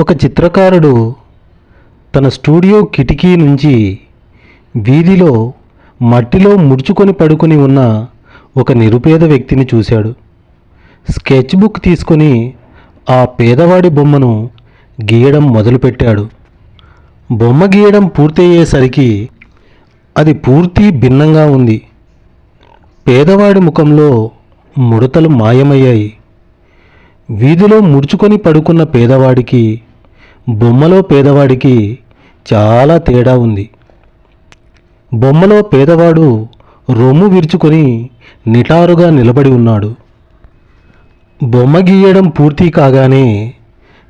ఒక చిత్రకారుడు తన స్టూడియో కిటికీ నుంచి వీధిలో మట్టిలో ముడుచుకొని పడుకొని ఉన్న ఒక నిరుపేద వ్యక్తిని చూశాడు. స్కెచ్ బుక్ తీసుకొని ఆ పేదవాడి బొమ్మను గీయడం మొదలుపెట్టాడు. బొమ్మ గీయడం పూర్తయ్యేసరికి అది పూర్తి భిన్నంగా ఉంది. పేదవాడి ముఖంలో ముడతలు మాయమయ్యాయి. వీధిలో ముడుచుకొని పడుకున్న పేదవాడికి బొమ్మలో పేదవాడికి చాలా తేడా ఉంది. బొమ్మలో పేదవాడు రొమ్ము విరుచుకొని నిటారుగా నిలబడి ఉన్నాడు. బొమ్మ గీయడం పూర్తి కాగానే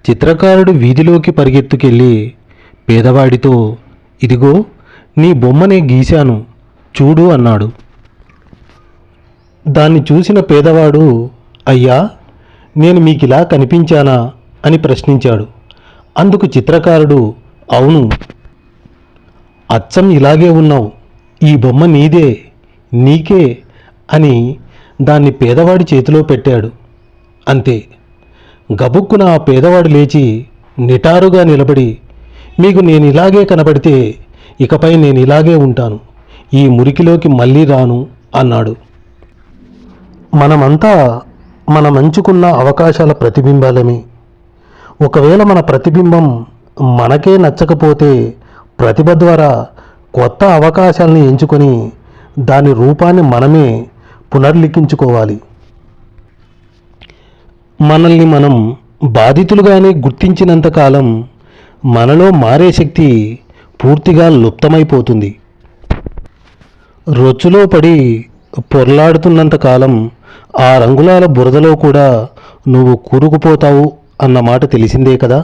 చిత్రకారుడు వీధిలోకి పరిగెత్తుకెళ్ళి పేదవాడితో, ఇదిగో నీ బొమ్మనే గీశాను చూడు అన్నాడు. దాన్ని చూసిన పేదవాడు, అయ్యా నేను మీకిలా కనిపించానా అని ప్రశ్నించాడు. అందుకు చిత్రకారుడు, అవును, అచ్చం ఇలాగే ఉన్నావు, ఈ బొమ్మ నీదే, నీకే అని దాన్ని పేదవాడి చేతిలో పెట్టాడు. అంతే, గబుక్కున ఆ పేదవాడు లేచి నిటారుగా నిలబడి, మీకు నేను ఇలాగే కనబడితే ఇకపై నేను ఇలాగే ఉంటాను, ఈ మురికిలోకి మళ్ళీ రాను అన్నాడు. మనమంతా మనం ఎంచుకున్న అవకాశాల ప్రతిబింబాలమే. ఒకవేళ మన ప్రతిబింబం మనకే నచ్చకపోతే ప్రతిభ ద్వారా కొత్త అవకాశాలను ఎంచుకొని దాని రూపాన్ని మనమే పునర్లిఖించుకోవాలి. మనల్ని మనం బాధితులుగానే గుర్తించినంతకాలం మనలో మారే శక్తి పూర్తిగా లుప్తమైపోతుంది. రొచ్చులో పడి పొర్లాడుతున్నంతకాలం ఆ రంగులాల బురదలో కూడా నువ్వు కూరుకుపోతావు అన్నమాట తెలిసిందే కదా.